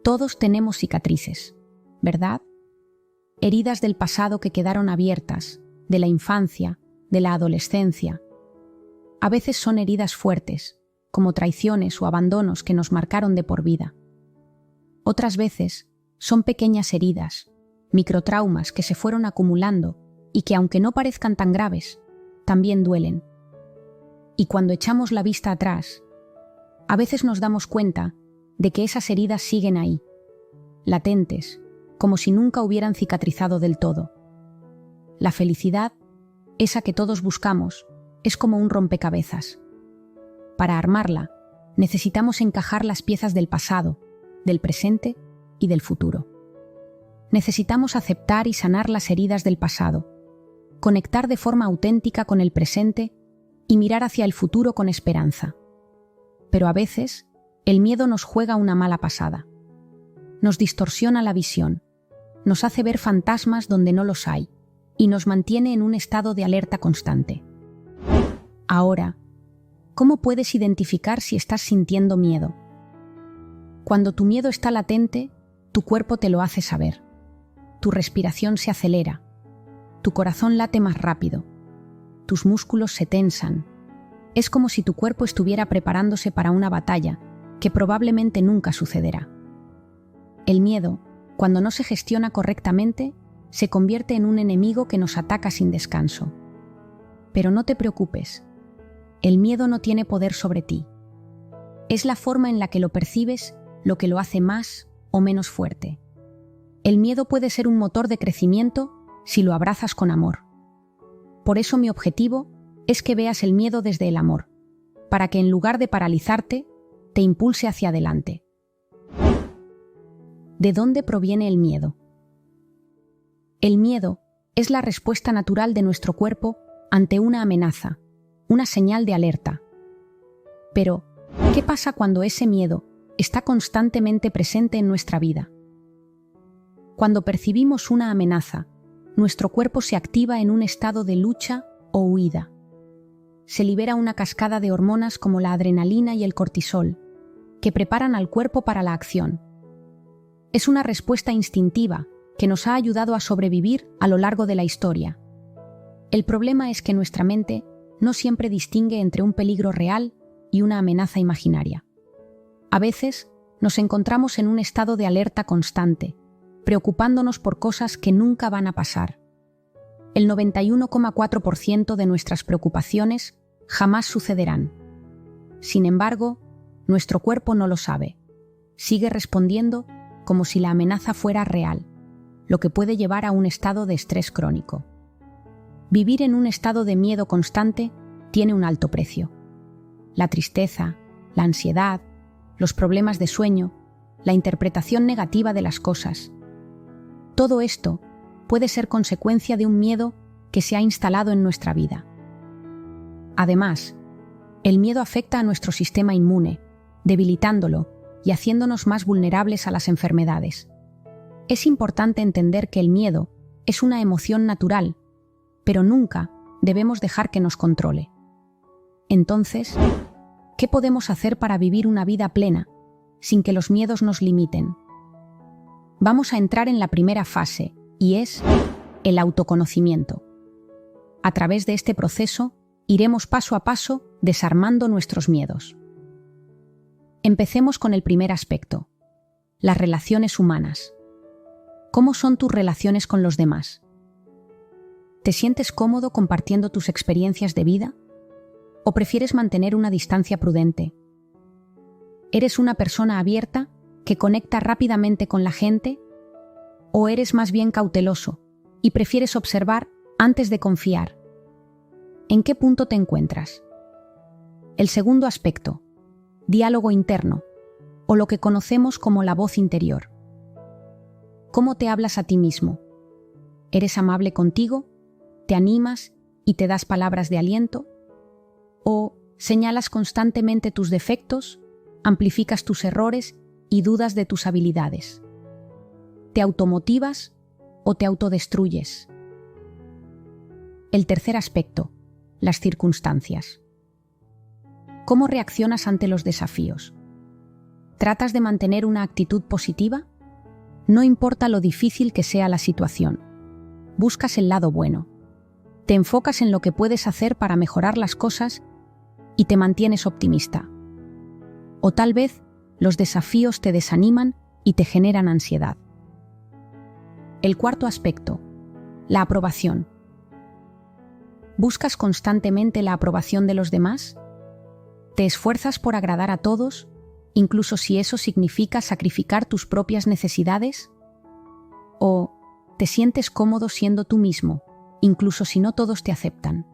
Todos tenemos cicatrices, ¿verdad? Heridas del pasado que quedaron abiertas, de la infancia, de la adolescencia. A veces son heridas fuertes, como traiciones o abandonos que nos marcaron de por vida. Otras veces son pequeñas heridas, microtraumas que se fueron acumulando y que, aunque no parezcan tan graves, también duelen. Y cuando echamos la vista atrás, a veces nos damos cuenta de que esas heridas siguen ahí, latentes, como si nunca hubieran cicatrizado del todo. La felicidad, esa que todos buscamos, es como un rompecabezas. Para armarla, necesitamos encajar las piezas del pasado, del presente y del futuro. Necesitamos aceptar y sanar las heridas del pasado, conectar de forma auténtica con el presente y mirar hacia el futuro con esperanza. Pero a veces, el miedo nos juega una mala pasada. Nos distorsiona la visión, nos hace ver fantasmas donde no los hay y nos mantiene en un estado de alerta constante. Ahora, ¿cómo puedes identificar si estás sintiendo miedo? Cuando tu miedo está latente, tu cuerpo te lo hace saber. Tu respiración se acelera, tu corazón late más rápido, tus músculos se tensan. Es como si tu cuerpo estuviera preparándose para una batalla que probablemente nunca sucederá. El miedo, cuando no se gestiona correctamente, se convierte en un enemigo que nos ataca sin descanso. Pero no te preocupes, el miedo no tiene poder sobre ti. Es la forma en la que lo percibes lo que lo hace más o menos fuerte. El miedo puede ser un motor de crecimiento si lo abrazas con amor. Por eso mi objetivo es que veas el miedo desde el amor, para que en lugar de paralizarte, te impulse hacia adelante. ¿De dónde proviene el miedo? El miedo es la respuesta natural de nuestro cuerpo ante una amenaza, una señal de alerta. Pero, ¿qué pasa cuando ese miedo está constantemente presente en nuestra vida? Cuando percibimos una amenaza, nuestro cuerpo se activa en un estado de lucha o huida. Se libera una cascada de hormonas como la adrenalina y el cortisol, que preparan al cuerpo para la acción. Es una respuesta instintiva que nos ha ayudado a sobrevivir a lo largo de la historia. El problema es que nuestra mente no siempre distingue entre un peligro real y una amenaza imaginaria. A veces nos encontramos en un estado de alerta constante, preocupándonos por cosas que nunca van a pasar. El 91,4% de nuestras preocupaciones jamás sucederán. Sin embargo, nuestro cuerpo no lo sabe. Sigue respondiendo como si la amenaza fuera real, lo que puede llevar a un estado de estrés crónico. Vivir en un estado de miedo constante tiene un alto precio. La tristeza, la ansiedad, los problemas de sueño, la interpretación negativa de las cosas. Todo esto puede ser consecuencia de un miedo que se ha instalado en nuestra vida. Además, el miedo afecta a nuestro sistema inmune, debilitándolo y haciéndonos más vulnerables a las enfermedades. Es importante entender que el miedo es una emoción natural, pero nunca debemos dejar que nos controle. Entonces, ¿qué podemos hacer para vivir una vida plena, sin que los miedos nos limiten? Vamos a entrar en la primera fase, y es el autoconocimiento. A través de este proceso, iremos paso a paso desarmando nuestros miedos. Empecemos con el primer aspecto, las relaciones humanas. ¿Cómo son tus relaciones con los demás? ¿Te sientes cómodo compartiendo tus experiencias de vida? ¿O prefieres mantener una distancia prudente? ¿Eres una persona abierta que conecta rápidamente con la gente? ¿O eres más bien cauteloso y prefieres observar antes de confiar? ¿En qué punto te encuentras? El segundo aspecto, diálogo interno, o lo que conocemos como la voz interior. ¿Cómo te hablas a ti mismo? ¿Eres amable contigo? ¿Te animas y te das palabras de aliento? ¿O señalas constantemente tus defectos, amplificas tus errores y dudas de tus habilidades? ¿Te automotivas o te autodestruyes? El tercer aspecto, las circunstancias. ¿Cómo reaccionas ante los desafíos? ¿Tratas de mantener una actitud positiva? No importa lo difícil que sea la situación. Buscas el lado bueno. Te enfocas en lo que puedes hacer para mejorar las cosas y te mantienes optimista. O tal vez los desafíos te desaniman y te generan ansiedad. El cuarto aspecto, la aprobación. ¿Buscas constantemente la aprobación de los demás? ¿Te esfuerzas por agradar a todos, incluso si eso significa sacrificar tus propias necesidades? ¿O te sientes cómodo siendo tú mismo, incluso si no todos te aceptan?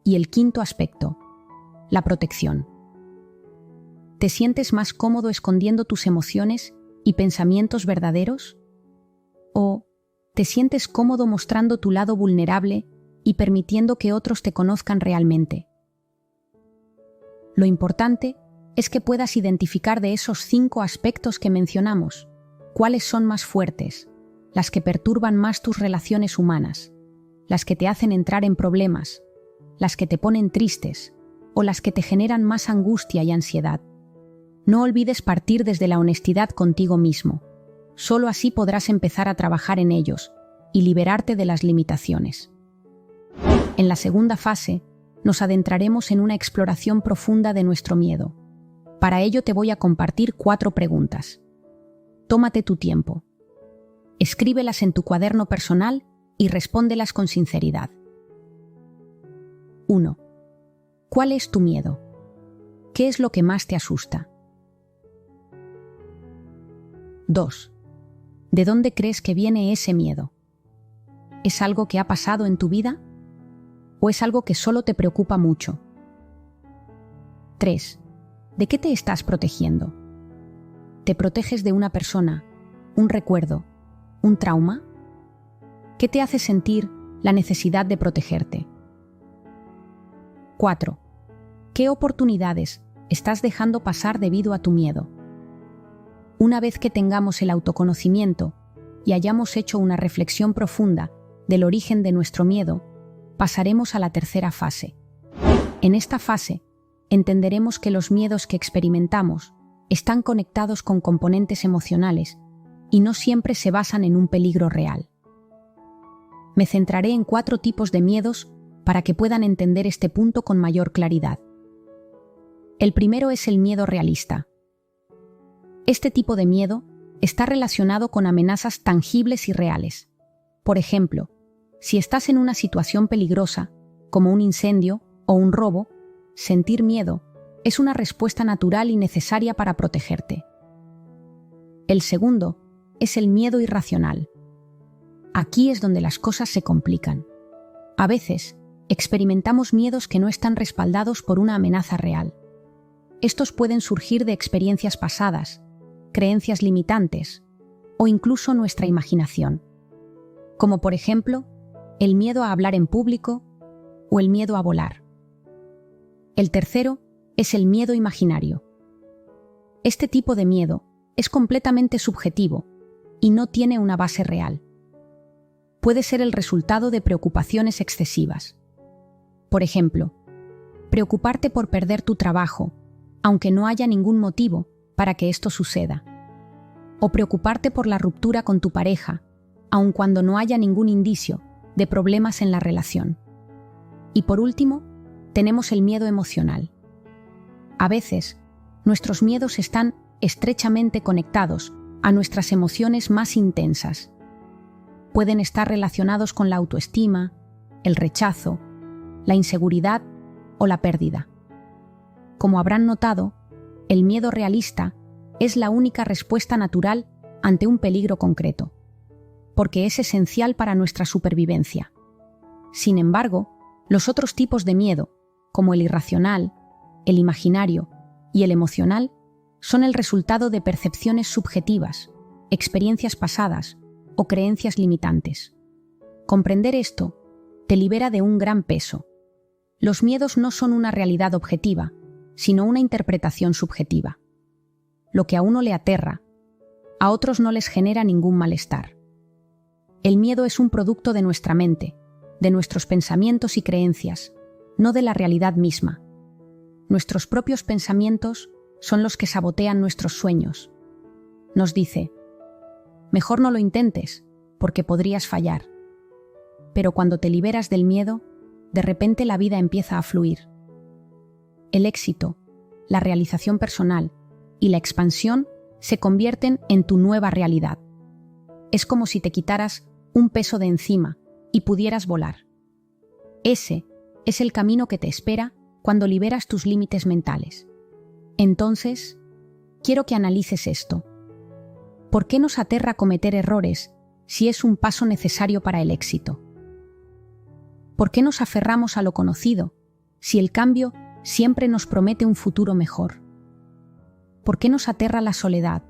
Y el quinto aspecto, la protección. ¿Te sientes más cómodo escondiendo tus emociones y pensamientos verdaderos? ¿O te sientes cómodo mostrando tu lado vulnerable y permitiendo que otros te conozcan realmente? Lo importante es que puedas identificar de esos 5 aspectos que mencionamos, cuáles son más fuertes, las que perturban más tus relaciones humanas, las que te hacen entrar en problemas, las que te ponen tristes o las que te generan más angustia y ansiedad. No olvides partir desde la honestidad contigo mismo. Solo así podrás empezar a trabajar en ellos y liberarte de las limitaciones. En la segunda fase, nos adentraremos en una exploración profunda de nuestro miedo. Para ello te voy a compartir 4 preguntas. Tómate tu tiempo. Escríbelas en tu cuaderno personal y respóndelas con sinceridad. 1. ¿Cuál es tu miedo? ¿Qué es lo que más te asusta? 2. ¿De dónde crees que viene ese miedo? ¿Es algo que ha pasado en tu vida? ¿O es algo que solo te preocupa mucho? 3. ¿De qué te estás protegiendo? ¿Te proteges de una persona, un recuerdo, un trauma? ¿Qué te hace sentir la necesidad de protegerte? 4. ¿Qué oportunidades estás dejando pasar debido a tu miedo? Una vez que tengamos el autoconocimiento y hayamos hecho una reflexión profunda del origen de nuestro miedo, pasaremos a la tercera fase. En esta fase, entenderemos que los miedos que experimentamos están conectados con componentes emocionales y no siempre se basan en un peligro real. Me centraré en 4 tipos de miedos para que puedan entender este punto con mayor claridad. El primero es el miedo realista. Este tipo de miedo está relacionado con amenazas tangibles y reales. Por ejemplo, si estás en una situación peligrosa, como un incendio o un robo, sentir miedo es una respuesta natural y necesaria para protegerte. El segundo es el miedo irracional. Aquí es donde las cosas se complican. A veces, experimentamos miedos que no están respaldados por una amenaza real. Estos pueden surgir de experiencias pasadas, creencias limitantes o incluso nuestra imaginación, como por ejemplo, el miedo a hablar en público o el miedo a volar. El tercero es el miedo imaginario. Este tipo de miedo es completamente subjetivo y no tiene una base real. Puede ser el resultado de preocupaciones excesivas. Por ejemplo, preocuparte por perder tu trabajo, aunque no haya ningún motivo para que esto suceda. O preocuparte por la ruptura con tu pareja, aun cuando no haya ningún indicio de problemas en la relación. Y por último, tenemos el miedo emocional. A veces, nuestros miedos están estrechamente conectados a nuestras emociones más intensas. Pueden estar relacionados con la autoestima, el rechazo, la inseguridad o la pérdida. Como habrán notado, el miedo realista es la única respuesta natural ante un peligro concreto, porque es esencial para nuestra supervivencia. Sin embargo, los otros tipos de miedo, como el irracional, el imaginario y el emocional, son el resultado de percepciones subjetivas, experiencias pasadas o creencias limitantes. Comprender esto te libera de un gran peso. Los miedos no son una realidad objetiva, sino una interpretación subjetiva. Lo que a uno le aterra, a otros no les genera ningún malestar. El miedo es un producto de nuestra mente, de nuestros pensamientos y creencias, no de la realidad misma. Nuestros propios pensamientos son los que sabotean nuestros sueños. Nos dice, mejor no lo intentes, porque podrías fallar. Pero cuando te liberas del miedo, de repente la vida empieza a fluir. El éxito, la realización personal y la expansión se convierten en tu nueva realidad. Es como si te quitaras un peso de encima y pudieras volar. Ese es el camino que te espera cuando liberas tus límites mentales. Entonces, quiero que analices esto. ¿Por qué nos aterra cometer errores si es un paso necesario para el éxito? ¿Por qué nos aferramos a lo conocido si el cambio siempre nos promete un futuro mejor? ¿Por qué nos aterra la soledad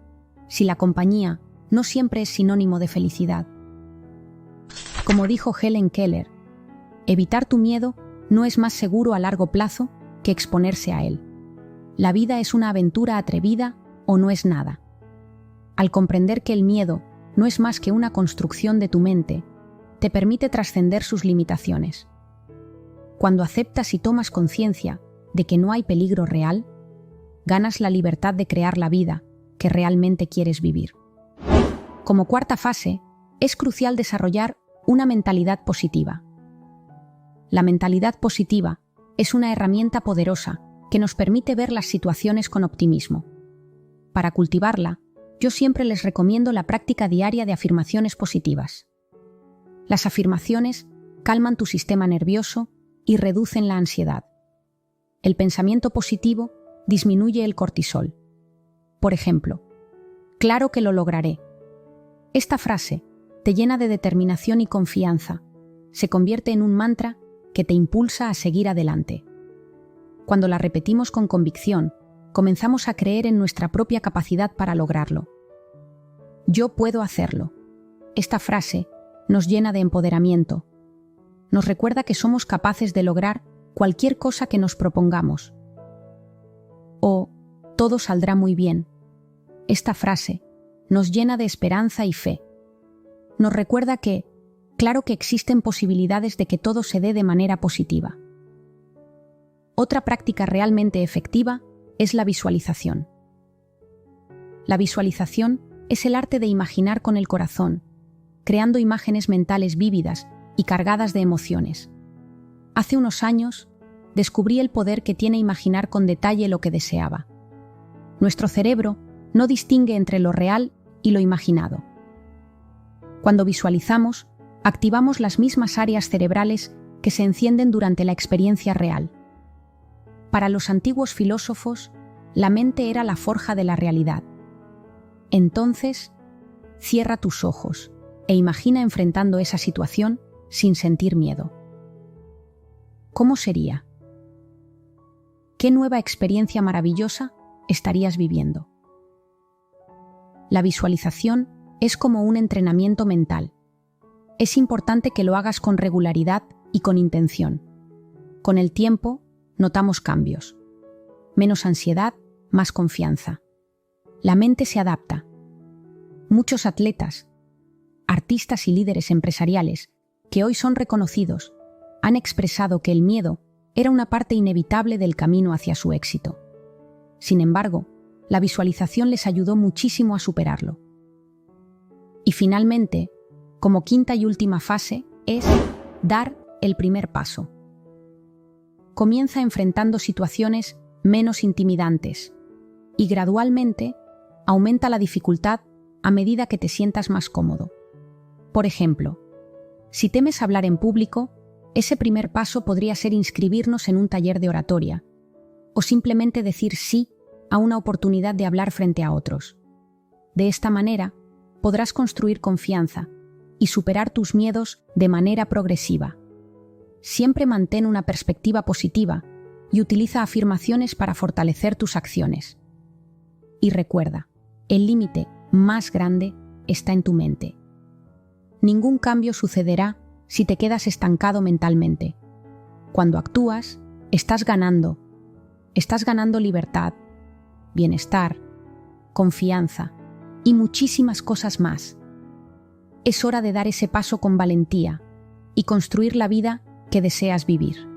si la compañía no siempre es sinónimo de felicidad? Como dijo Helen Keller, evitar tu miedo no es más seguro a largo plazo que exponerse a él. La vida es una aventura atrevida o no es nada. Al comprender que el miedo no es más que una construcción de tu mente, te permite trascender sus limitaciones. Cuando aceptas y tomas conciencia de que no hay peligro real, ganas la libertad de crear la vida que realmente quieres vivir. Como cuarta fase, es crucial desarrollar una mentalidad positiva. La mentalidad positiva es una herramienta poderosa que nos permite ver las situaciones con optimismo. Para cultivarla, yo siempre les recomiendo la práctica diaria de afirmaciones positivas. Las afirmaciones calman tu sistema nervioso y reducen la ansiedad. El pensamiento positivo disminuye el cortisol. Por ejemplo, claro que lo lograré. Esta frase te llena de determinación y confianza. Se convierte en un mantra que te impulsa a seguir adelante. Cuando la repetimos con convicción, comenzamos a creer en nuestra propia capacidad para lograrlo. Yo puedo hacerlo. Esta frase nos llena de empoderamiento. Nos recuerda que somos capaces de lograr cualquier cosa que nos propongamos. O todo saldrá muy bien. Esta frase nos llena de esperanza y fe. Nos recuerda que, claro que existen posibilidades de que todo se dé de manera positiva. Otra práctica realmente efectiva es la visualización. La visualización es el arte de imaginar con el corazón, creando imágenes mentales vívidas y cargadas de emociones. Hace unos años, descubrí el poder que tiene imaginar con detalle lo que deseaba. Nuestro cerebro no distingue entre lo real y lo imaginado. Cuando visualizamos, activamos las mismas áreas cerebrales que se encienden durante la experiencia real. Para los antiguos filósofos, la mente era la forja de la realidad. Entonces, cierra tus ojos e imagina enfrentando esa situación sin sentir miedo. ¿Cómo sería? ¿Qué nueva experiencia maravillosa estarías viviendo? La visualización es como un entrenamiento mental. Es importante que lo hagas con regularidad y con intención. Con el tiempo, notamos cambios. Menos ansiedad, más confianza. La mente se adapta. Muchos atletas, artistas y líderes empresariales, que hoy son reconocidos, han expresado que el miedo era una parte inevitable del camino hacia su éxito. Sin embargo, la visualización les ayudó muchísimo a superarlo. Y finalmente, como quinta y última fase, es dar el primer paso. Comienza enfrentando situaciones menos intimidantes y gradualmente aumenta la dificultad a medida que te sientas más cómodo. Por ejemplo, si temes hablar en público, ese primer paso podría ser inscribirnos en un taller de oratoria o simplemente decir sí a una oportunidad de hablar frente a otros. De esta manera, podrás construir confianza y superar tus miedos de manera progresiva. Siempre mantén una perspectiva positiva y utiliza afirmaciones para fortalecer tus acciones. Y recuerda, el límite más grande está en tu mente. Ningún cambio sucederá si te quedas estancado mentalmente. Cuando actúas, estás ganando libertad, bienestar, confianza y muchísimas cosas más. Es hora de dar ese paso con valentía y construir la vida que deseas vivir.